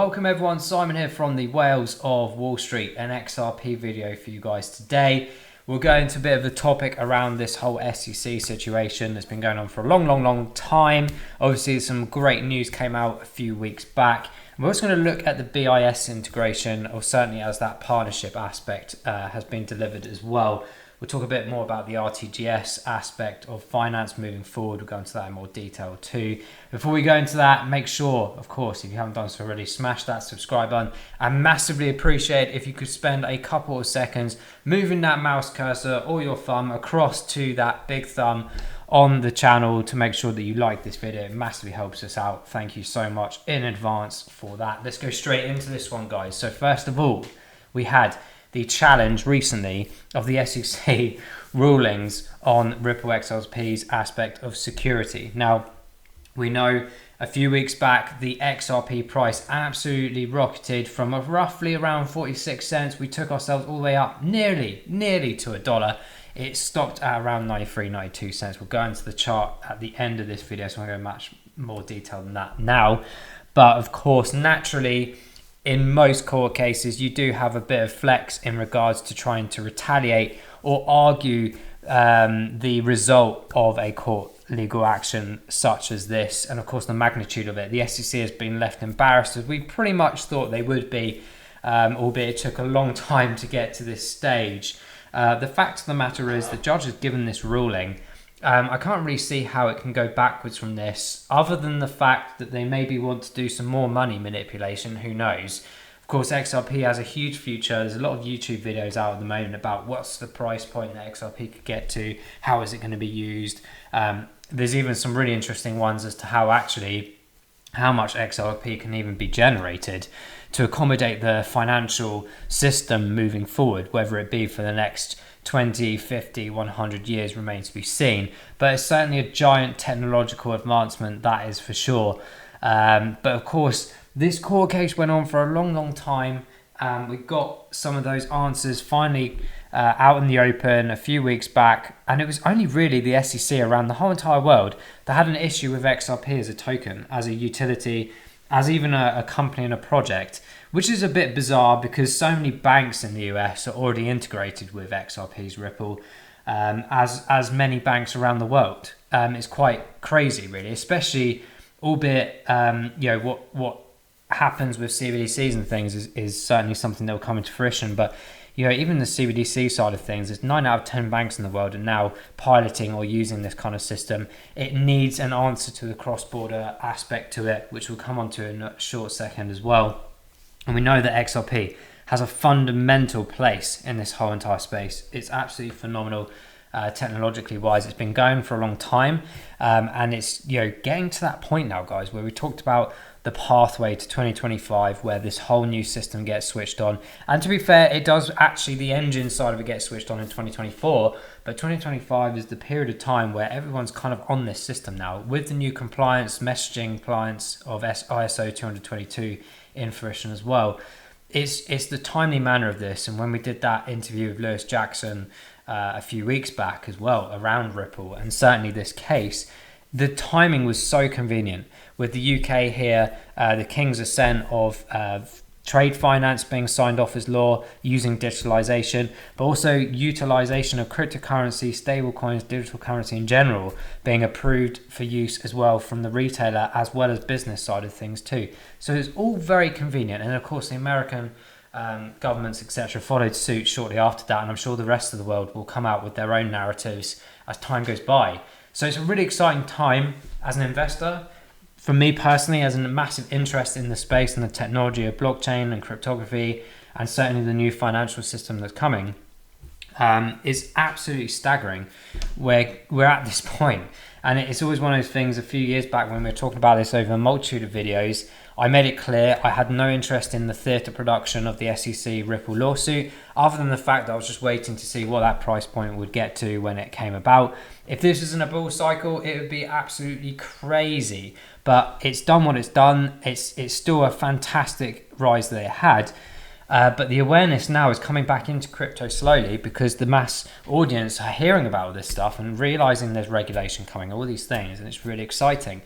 Welcome everyone, Simon here from the Whales of Wall Street, an XRP video for you guys today. We'll go into a bit of the topic around this whole SEC situation that's been going on for a long time. Obviously some great news came out a few weeks back. We're also going to look at the BIS integration, or certainly as that partnership aspect has been delivered as well. We'll talk a bit more about the RTGS aspect of finance moving forward. We'll go into that in more detail too. Before we go into that, make sure, of course, if you haven't done so already, smash that subscribe button. I massively appreciate if you could spend a couple of seconds moving that mouse cursor or your thumb across to that big thumb on the channel to make sure that you like this video. It massively helps us out. Thank you so much in advance for that. Let's go straight into this one, guys. So first of all, we had the challenge recently of the SEC rulings on Ripple XRP's aspect of security. Now, we know a few weeks back, the XRP price absolutely rocketed from roughly around 46 cents. We took ourselves all the way up nearly to $1. It stopped at around 93, 92 cents. We'll go into the chart at the end of this video, so I'm going to go much more detail than that now. But of course, naturally, in most court cases, you do have a bit of flex in regards to trying to retaliate or argue the result of a court legal action such as this. And of course, the magnitude of it. The SEC has been left embarrassed, as we pretty much thought they would be, albeit it took a long time to get to this stage. The fact of the matter is the judge has given this ruling. I can't really see how it can go backwards from this, other than the fact that they maybe want to do some more money manipulation. Who knows? Of course, XRP has a huge future. There's a lot of YouTube videos out at the moment about what's the price point that XRP could get to, how is it going to be used. There's even some really interesting ones as to how much XRP can even be generated to accommodate the financial system moving forward, whether it be for the next 20, 50, 100 years remains to be seen. But it's certainly a giant technological advancement, that is for sure. But of course, this court case went on for a long time. We got some of those answers finally out in the open a few weeks back, and it was only really the SEC around the whole entire world that had an issue with XRP as a token, as a utility, as even a company and a project, which is a bit bizarre because so many banks in the US are already integrated with XRP's Ripple, as many banks around the world. It's quite crazy, really, especially, albeit, what happens with CBDCs and things is certainly something that will come into fruition. But even the CBDC side of things, there's 9 out of 10 banks in the world are now piloting or using this kind of system. It needs an answer to the cross-border aspect to it, which we'll come on to in a short second as well. And we know that XRP has a fundamental place in this whole entire space. It's absolutely phenomenal technologically wise. It's been going for a long time, and it's getting to that point now, guys, where we talked about the pathway to 2025, where this whole new system gets switched on. And to be fair, it does actually, the engine side of it gets switched on in 2024, but 2025 is the period of time where everyone's kind of on this system now, with the new compliance messaging compliance of ISO 222 in fruition as well. It's the timely manner of this. And when we did that interview with Lewis Jackson a few weeks back as well around Ripple, and certainly this case, the timing was so convenient with the UK here, the King's Ascent of trade finance being signed off as law using digitalization, but also utilization of cryptocurrency, stablecoins, digital currency in general being approved for use as well from the retailer as well as business side of things too. So it's all very convenient. And of course the American governments, etc., followed suit shortly after that, and I'm sure the rest of the world will come out with their own narratives as time goes by. So it's a really exciting time as an investor. For me personally, as a massive interest in the space and the technology of blockchain and cryptography, and certainly the new financial system that's coming, is absolutely staggering where we're at this point. And it's always one of those things. A few years back when we were talking about this over a multitude of videos, I made it clear I had no interest in the theatre production of the SEC Ripple lawsuit, other than the fact that I was just waiting to see what that price point would get to when it came about. If this isn't a bull cycle, it would be absolutely crazy. But it's done what it's done. It's still a fantastic rise that it had. But the awareness now is coming back into crypto slowly because the mass audience are hearing about all this stuff and realizing there's regulation coming, all these things, and it's really exciting.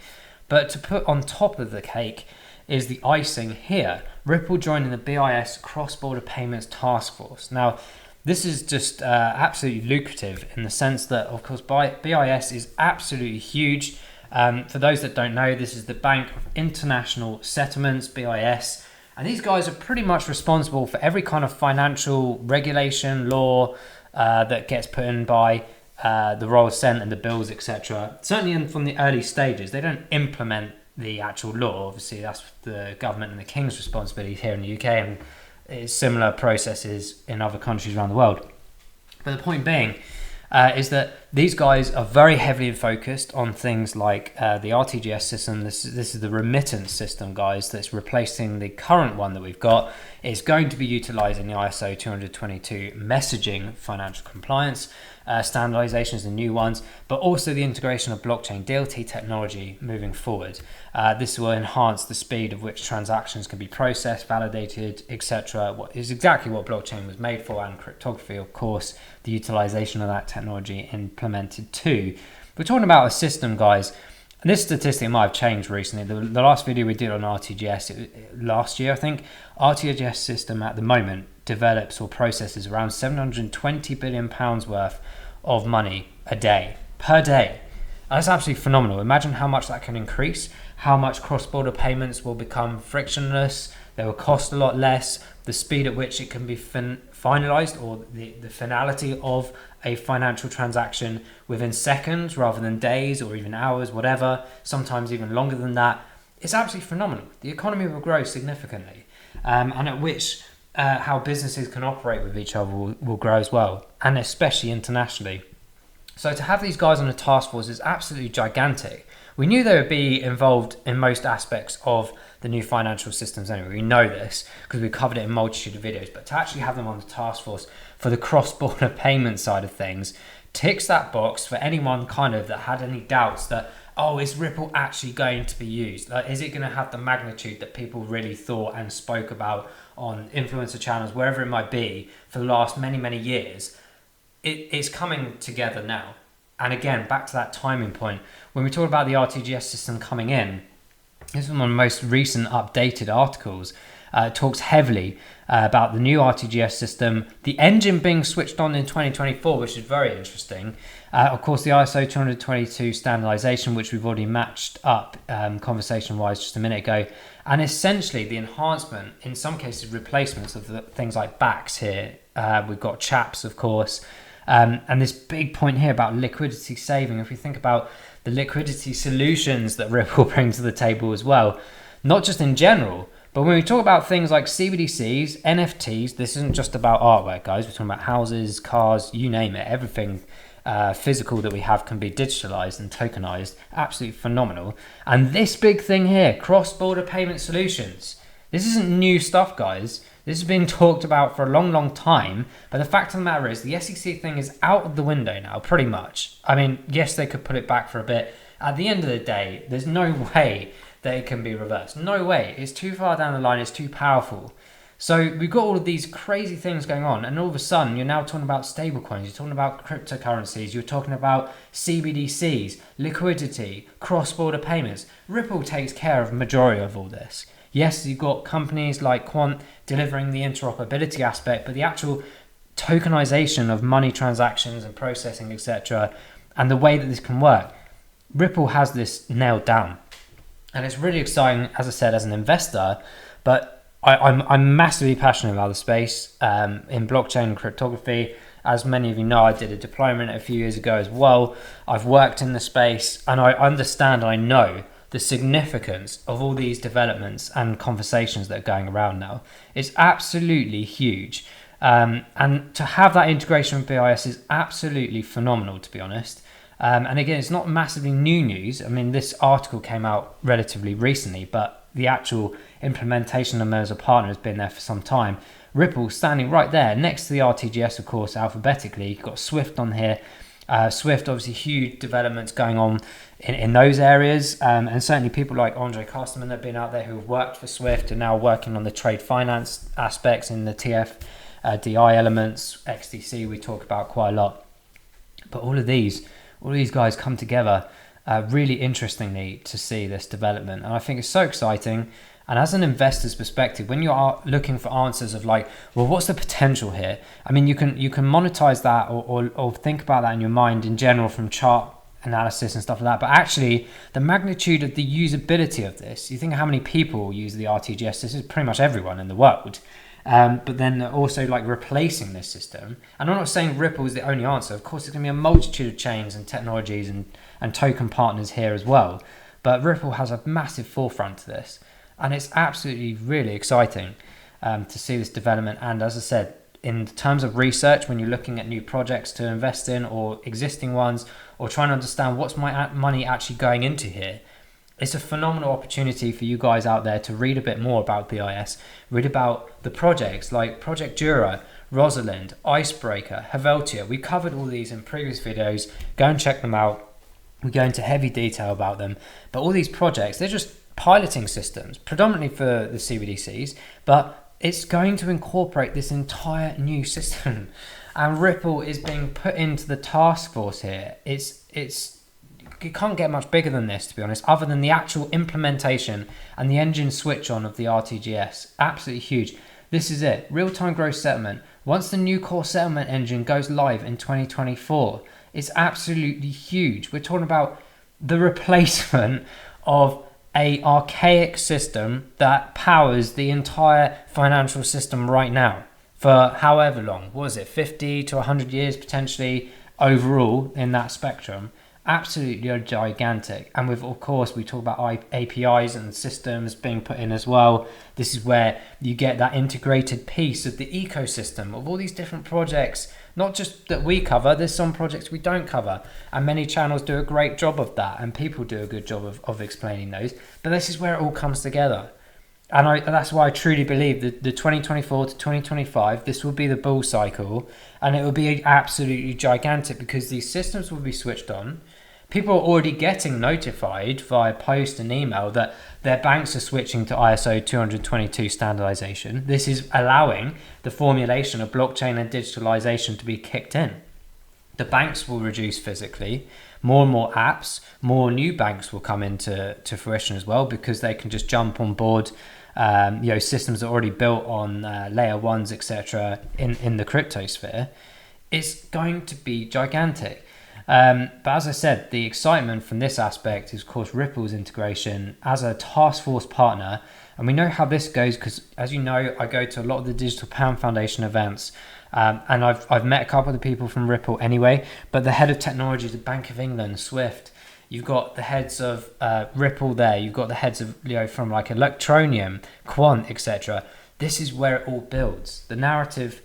But to put on top of the cake, is the icing here. Ripple joining the BIS Cross-Border Payments Taskforce. Now, this is just absolutely lucrative in the sense that, of course, BIS is absolutely huge. For those that don't know, this is the Bank of International Settlements, BIS. And these guys are pretty much responsible for every kind of financial regulation, law that gets put in by the Royal Senate and the bills, etc. Certainly from the early stages, they don't implement the actual law. Obviously, that's the government and the King's responsibility here in the UK, and it's similar processes in other countries around the world. But the point being is that these guys are very heavily focused on things like the RTGS system. This is the remittance system, guys, that's replacing the current one that we've got. It's going to be utilizing the ISO 20022 messaging financial compliance. Standardization is the new ones, but also the integration of blockchain DLT technology moving forward. This will enhance the speed of which transactions can be processed, validated, etc. What is exactly what blockchain was made for, and cryptography, of course, the utilization of that technology implemented too. We're talking about a system, guys, and this statistic might have changed recently. The last video we did on RTGS last year, I think, RTGS system at the moment develops or processes around £720 billion worth of money a day, per day. That's absolutely phenomenal. Imagine how much that can increase, how much cross-border payments will become frictionless, they will cost a lot less, the speed at which it can be finalized, or the finality of a financial transaction within seconds rather than days or even hours, whatever, sometimes even longer than that. It's absolutely phenomenal. The economy will grow significantly, and at which how businesses can operate with each other will grow as well, and especially internationally. So to have these guys on the task force is absolutely gigantic. We knew they would be involved in most aspects of the new financial systems anyway. We know this because we covered it in a multitude of videos, but to actually have them on the task force for the cross-border payment side of things ticks that box for anyone kind of that had any doubts that, oh, is Ripple actually going to be used? Like, is it going to have the magnitude that people really thought and spoke about on influencer channels, wherever it might be, for the last many, many years? It's coming together now. And again, back to that timing point, when we talk about the RTGS system coming in, this is one of the most recent updated articles. Talks heavily about the new RTGS system, the engine being switched on in 2024, which is very interesting. Of course, the ISO 20022 standardization, which we've already matched up conversation-wise just a minute ago, and essentially the enhancement, in some cases replacements of the things like BACs here. We've got CHAPS, of course, and this big point here about liquidity saving. If we think about the liquidity solutions that Ripple bring to the table as well, not just in general, but when we talk about things like CBDCs, NFTs, this isn't just about artwork, guys. We're talking about houses, cars, you name it. Everything physical that we have can be digitalized and tokenized. Absolutely phenomenal. And this big thing here, cross-border payment solutions. This isn't new stuff, guys. This has been talked about for a long, long time. But the fact of the matter is the SEC thing is out of the window now, pretty much. I mean, yes, they could put it back for a bit. At the end of the day, there's no way that it can be reversed. No way. It's too far down the line. It's too powerful. So we've got all of these crazy things going on, and all of a sudden you're now talking about stablecoins, you're talking about cryptocurrencies, you're talking about CBDCs, liquidity, cross-border payments. Ripple takes care of the majority of all this. Yes, you've got companies like Quant delivering the interoperability aspect, but the actual tokenization of money transactions and processing, etc., and the way that this can work, Ripple has this nailed down. And it's really exciting, as I said, as an investor, but I'm massively passionate about the space in blockchain and cryptography. As many of you know, I did a diploma in it a few years ago as well. I've worked in the space, and I understand, I know the significance of all these developments and conversations that are going around now. It's absolutely huge. And to have that integration with BIS is absolutely phenomenal, to be honest. And again, it's not massively new news. I mean, this article came out relatively recently, but the actual implementation of them as a partner has been there for some time. Ripple standing right there next to the RTGS, of course, alphabetically. You've got Swift on here. Swift, obviously, huge developments going on in those areas. And certainly people like Andre Custerman that have been out there who have worked for Swift and now working on the trade finance aspects in the TF, DI elements, XDC we talk about quite a lot. But all of these guys come together really interestingly to see this development, and I think it's so exciting. And as an investor's perspective, when you are looking for answers of like, well, what's the potential here? I mean, you can monetize that or think about that in your mind in general from chart analysis and stuff like that. But actually, the magnitude of the usability of this, you think of how many people use the RTGS, this is pretty much everyone in the world. But then also like replacing this system. And I'm not saying Ripple is the only answer. Of course, there's going to be a multitude of chains and technologies and token partners here as well. But Ripple has a massive forefront to this. And it's absolutely really exciting to see this development. And as I said, in terms of research, when you're looking at new projects to invest in or existing ones, or trying to understand what's my money actually going into here, it's a phenomenal opportunity for you guys out there to read a bit more about BIS, read about the projects like Project Jura, Rosalind, Icebreaker, Helvetia. We covered all these in previous videos. Go and check them out. We go into heavy detail about them. But all these projects, they're just piloting systems, predominantly for the CBDCs, but it's going to incorporate this entire new system. And Ripple is being put into the task force here. It can't get much bigger than this, to be honest, other than the actual implementation and the engine switch on of the RTGS. Absolutely huge. This is it. Real-time gross settlement. Once the new core settlement engine goes live in 2024, it's absolutely huge. We're talking about the replacement of an archaic system that powers the entire financial system right now for however long. What is it, 50 to 100 years potentially overall in that spectrum? Absolutely gigantic. And with, of course, we talk about APIs and systems being put in as well. This is where you get that integrated piece of the ecosystem of all these different projects, not just that we cover, there's some projects we don't cover. And many channels do a great job of that, and people do a good job of explaining those. But this is where it all comes together. And that's why I truly believe that the 2024 to 2025, this will be the bull cycle, and it will be absolutely gigantic because these systems will be switched on. People are already getting notified via post and email that their banks are switching to ISO 222 standardization. This is allowing the formulation of blockchain and digitalization to be kicked in. The banks will reduce physically. More and more apps, more new banks will come into fruition as well because they can just jump on board systems that are already built on layer ones, etc. in the crypto sphere. It's going to be gigantic. But as I said, the excitement from this aspect is, of course, Ripple's integration as a task force partner. And we know how this goes because, as you know, I go to a lot of the Digital Pound Foundation events. And I've met a couple of the people from Ripple anyway. But the head of technology, the Bank of England, Swift, you've got the heads of Ripple there. You've got the heads of, from like Electronium, Quant, etc. This is where it all builds. The narrative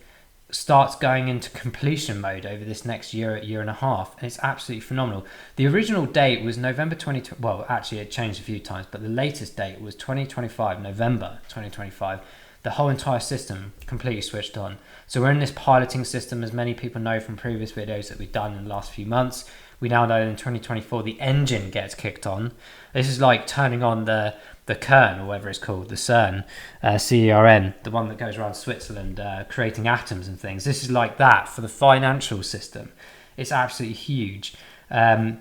starts going into completion mode over this next year and a half, and it's absolutely phenomenal. The original date was November 2020. Well, actually it changed a few times, but the latest date was 2025, November 2025. The whole entire system completely switched on. So we're in this piloting system, as many people know from previous videos that we've done in the last few months. We now know in 2024 the engine gets kicked on. This is like turning on the Kern, or whatever it's called, the CERN, CERN, the one that goes around Switzerland creating atoms and things. This is like that for the financial system. It's absolutely huge. But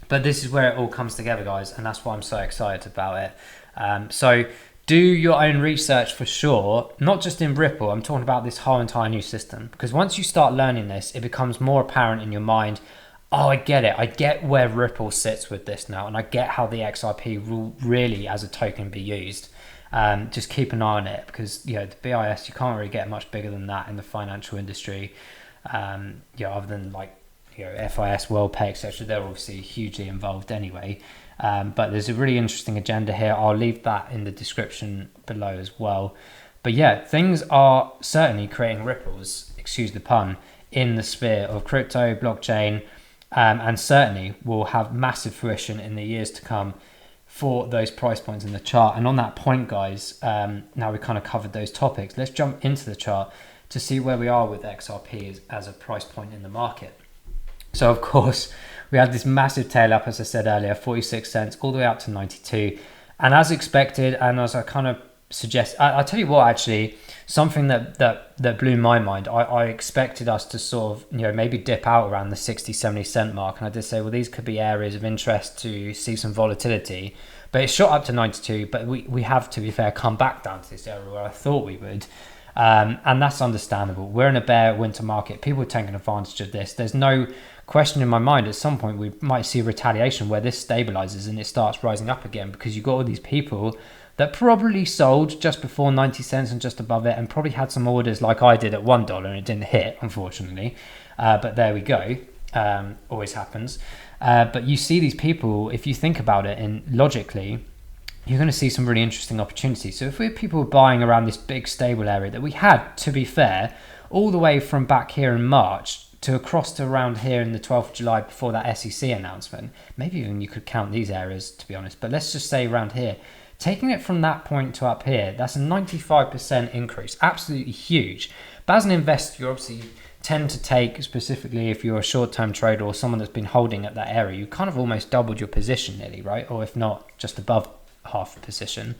this is where it all comes together, guys, and that's why I'm so excited about it. So do your own research for sure, not just in Ripple. I'm talking about this whole entire new system, because once you start learning this, it becomes more apparent in your mind. Oh, I get it. I get where Ripple sits with this now, and I get how the XRP will really, as a token, be used. Just keep an eye on it, because the BIS, you can't really get much bigger than that in the financial industry. Other than like FIS, WorldPay, etc. They're obviously hugely involved anyway. But there's a really interesting agenda here. I'll leave that in the description below as well. But yeah, things are certainly creating ripples, excuse the pun, in the sphere of crypto, blockchain. And certainly will have massive fruition in the years to come for those price points in the chart. And on that point, guys, now we kind of covered those topics, let's jump into the chart to see where we are with XRP as a price point in the market. So of course, we had this massive tail up, as I said earlier, 46 cents all the way up to 92. And as expected, and as I kind of suggest, I'll tell you what, actually, something that blew my mind. I expected us to sort of, maybe dip out around the 60-70 cent mark. And I did say, well, these could be areas of interest to see some volatility. But it shot up to 92. But we have, to be fair, come back down to this area where I thought we would. And that's understandable. We're in a bear winter market. People are taking advantage of this. There's no question in my mind at some point we might see retaliation where this stabilizes and it starts rising up again, because you've got all these people that probably sold just before 90 cents and just above it, and probably had some orders like I did at $1 and it didn't hit, unfortunately. But there we go. Always happens. But you see these people, if you think about it and logically, you're going to see some really interesting opportunities. So if we're people buying around this big stable area that we had, to be fair, all the way from back here in March to across to around here in the 12th of July before that SEC announcement, maybe even you could count these areas, to be honest, but let's just say around here, taking it from that point to up here, that's a 95% increase, absolutely huge. But as an investor, you obviously tend to take, specifically if you're a short-term trader or someone that's been holding at that area, you kind of almost doubled your position nearly, right? Or if not, just above half a position.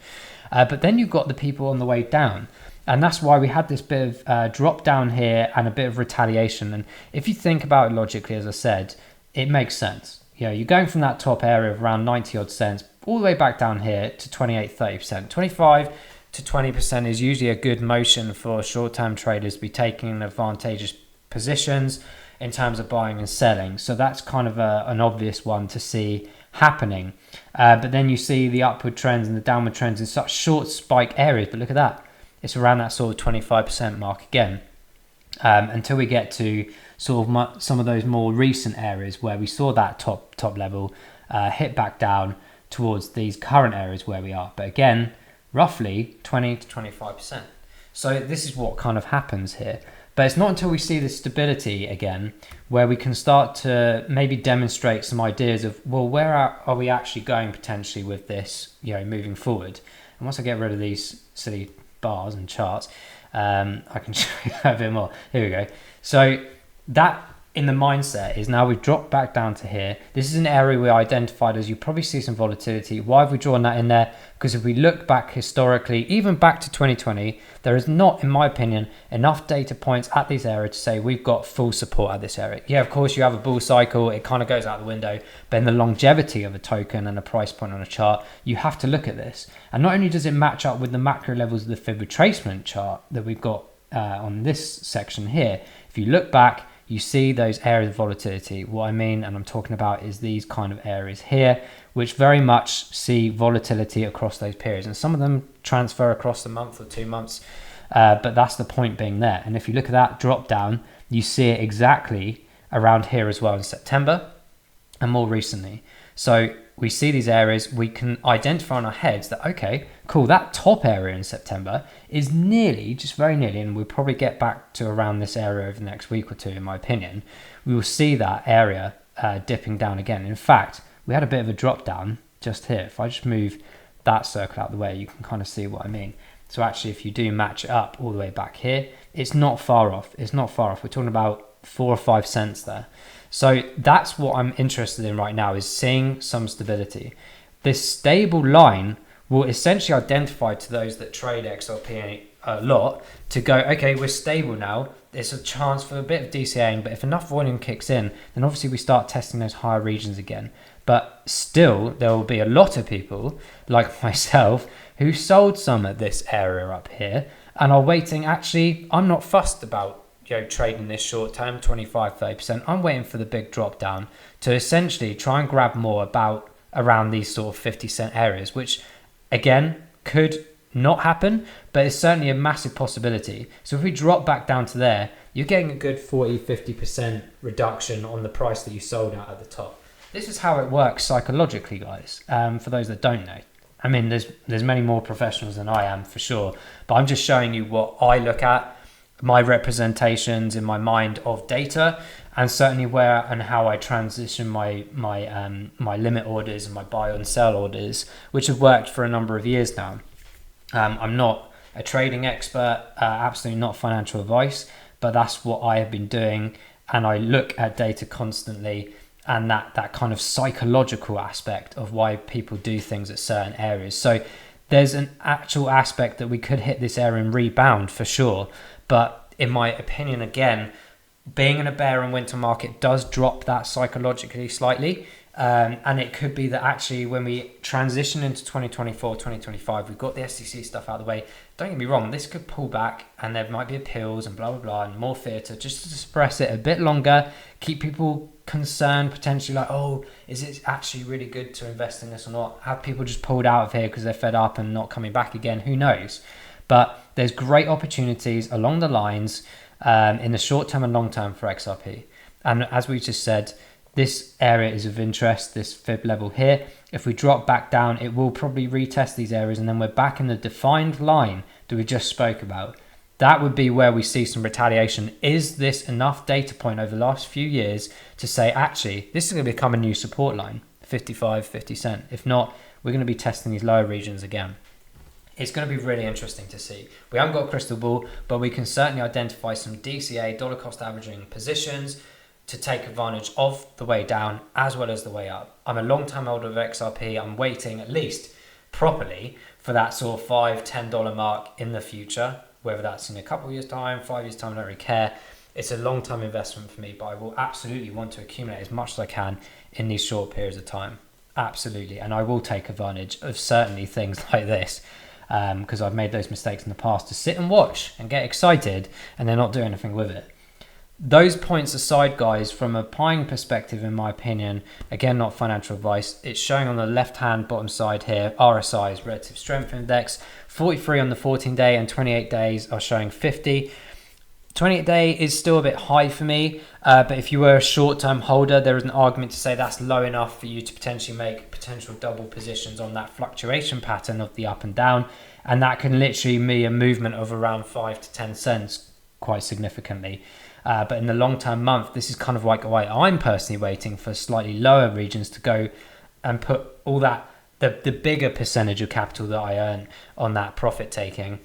But then you've got the people on the way down. And that's why we had this bit of drop down here and a bit of retaliation. And if you think about it logically, as I said, it makes sense. You're going from that top area of around 90 odd cents all the way back down here to 28-30%. 25 to 20% is usually a good motion for short-term traders to be taking advantageous positions in terms of buying and selling. So that's kind of an obvious one to see happening. But then you see the upward trends and the downward trends in such short spike areas. But look at that. It's around that sort of 25% mark again, until we get to sort of some of those more recent areas where we saw that top level hit back down towards these current areas where we are. But again, roughly 20 to 25%. So this is what kind of happens here. But it's not until we see the stability again where we can start to maybe demonstrate some ideas of, well, where are we actually going potentially with this, moving forward. And once I get rid of these silly bars and charts, I can show you a bit more. Here we go. So that in the mindset is now we've dropped back down to here. This is an area we identified as you probably see some volatility. Why have we drawn that in there? Because if we look back historically, even back to 2020, there is not, in my opinion, enough data points at these areas to say we've got full support at this area. Yeah, of course you have a bull cycle, it kind of goes out the window, but in the longevity of a token and a price point on a chart, you have to look at this. And not only does it match up with the macro levels of the fib retracement chart that we've got on this section here, if you look back, you see those areas of volatility. What I mean, and I'm talking about, is these kind of areas here, which very much see volatility across those periods. And some of them transfer across the month or 2 months, but that's the point being there. And if you look at that drop down, you see it exactly around here as well in September and more recently. So we see these areas, we can identify in our heads that, okay, cool, that top area in September is nearly, just very nearly, and we'll probably get back to around this area over the next week or two, in my opinion, we will see that area dipping down again. In fact, we had a bit of a drop down just here. If I just move that circle out of the way, you can kind of see what I mean. So actually, if you do match it up all the way back here, it's not far off. It's not far off. We're talking about 4 or 5 cents there. So that's what I'm interested in right now, is seeing some stability. This stable line will essentially identify to those that trade XRP a lot to go, okay, we're stable now. There's a chance for a bit of DCAing, but if enough volume kicks in, then obviously we start testing those higher regions again. But still, there will be a lot of people like myself who sold some at this area up here and are waiting. Actually, I'm not fussed about trading this short term 25-30%. I'm waiting for the big drop down to essentially try and grab more about around these sort of 50-cent areas, which again could not happen, but it's certainly a massive possibility. So if we drop back down to there, you're getting a good 40-50% reduction on the price that you sold at the top. This is how it works psychologically, guys. For those that don't know, I mean, there's many more professionals than I am for sure, but I'm just showing you what I look at, my representations in my mind of data, and certainly where and how I transition my limit orders and my buy and sell orders, which have worked for a number of years now. I'm not a trading expert, absolutely not financial advice, but that's what I have been doing, and I look at data constantly, and that kind of psychological aspect of why people do things at certain areas. So there's an actual aspect that we could hit this area and rebound for sure. But in my opinion, again, being in a bear and winter market does drop that psychologically slightly. And it could be that actually when we transition into 2024, 2025, we've got the SEC stuff out of the way. Don't get me wrong, this could pull back and there might be appeals and blah, blah, blah, and more theatre just to suppress it a bit longer, keep people concerned potentially like, oh, is it actually really good to invest in this or not? Have people just pulled out of here because they're fed up and not coming back again? Who knows? But there's great opportunities along the lines in the short term and long term for XRP. And as we just said, this area is of interest, this fib level here. If we drop back down, it will probably retest these areas and then we're back in the defined line that we just spoke about. That would be where we see some retaliation. Is this enough data point over the last few years to say, actually, this is going to become a new support line, 55, 50 cent. If not, we're going to be testing these lower regions again. It's going to be really interesting to see. We haven't got a crystal ball, but we can certainly identify some DCA, dollar cost averaging positions, to take advantage of the way down as well as the way up. I'm a long-term holder of XRP. I'm waiting at least properly for that sort of $5-10 mark in the future, whether that's in a couple of years time, 5 years time, I don't really care. It's a long-term investment for me, but I will absolutely want to accumulate as much as I can in these short periods of time. Absolutely. And I will take advantage of certainly things like this because I've made those mistakes in the past to sit and watch and get excited and then not do anything with it. Those points aside, guys, from a buying perspective, in my opinion, again, not financial advice, it's showing on the left-hand bottom side here, RSI's Relative Strength Index, 43 on the 14-day and 28 days are showing 50. 28-day is still a bit high for me, but if you were a short-term holder, there is an argument to say that's low enough for you to potentially make potential double positions on that fluctuation pattern of the up and down, and that can literally be a movement of around 5 to 10 cents quite significantly. But in the long-term month, this is kind of like why I'm personally waiting for slightly lower regions to go and put all that, the bigger percentage of capital that I earn on that profit taking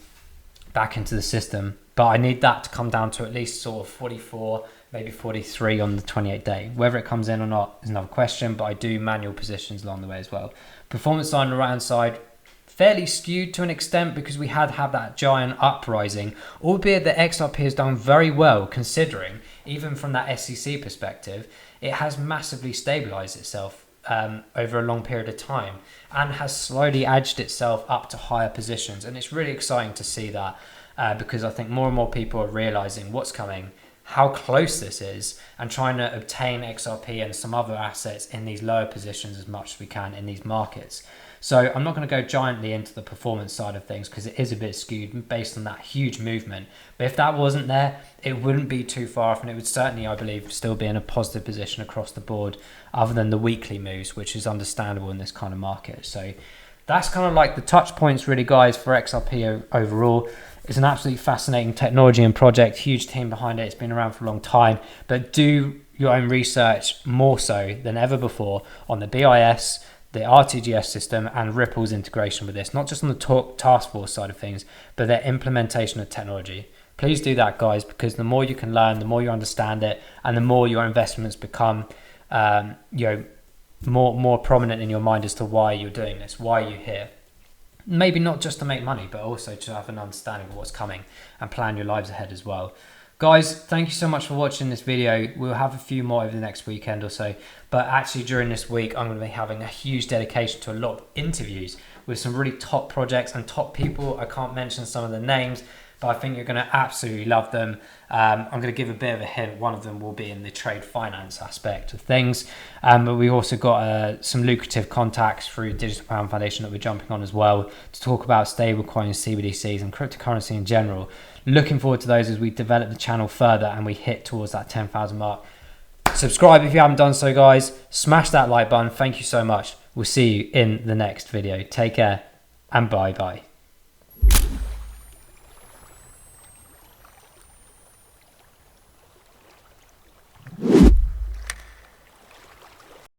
back into the system. But I need that to come down to at least sort of 44, maybe 43 on the 28-day. Whether it comes in or not is another question, but I do manual positions along the way as well. Performance line on the right-hand side, fairly skewed to an extent because we had that giant uprising, albeit the XRP has done very well considering, even from that SEC perspective, it has massively stabilized itself over a long period of time and has slowly edged itself up to higher positions. And it's really exciting to see that because I think more and more people are realizing what's coming, how close this is, and trying to obtain XRP and some other assets in these lower positions as much as we can in these markets. So I'm not going to go giantly into the performance side of things because it is a bit skewed based on that huge movement. But if that wasn't there, it wouldn't be too far off, and it would certainly, I believe, still be in a positive position across the board other than the weekly moves, which is understandable in this kind of market. So that's kind of like the touch points really, guys, for XRP overall. It's an absolutely fascinating technology and project, huge team behind it. It's been around for a long time, but do your own research more so than ever before on the BIS, the RTGS system, and Ripple's integration with this, not just on the Taskforce side of things, but their implementation of technology. Please do that, guys, because the more you can learn, the more you understand it, and the more your investments become, more prominent in your mind as to why you're doing this, why you're here. Maybe not just to make money, but also to have an understanding of what's coming and plan your lives ahead as well. Guys, thank you so much for watching this video. We'll have a few more over the next weekend or so, but actually during this week, I'm going to be having a huge dedication to a lot of interviews with some really top projects and top people. I can't mention some of the names, but I think you're going to absolutely love them. I'm going to give a bit of a hint. One of them will be in the trade finance aspect of things, but we also got some lucrative contacts through Digital Pound Foundation that we're jumping on as well to talk about stablecoins, CBDCs, and cryptocurrency in general. Looking forward to those as we develop the channel further and we hit towards that 10,000 mark. Subscribe if you haven't done so, guys. Smash that like button. Thank you so much. We'll see you in the next video. Take care and bye-bye.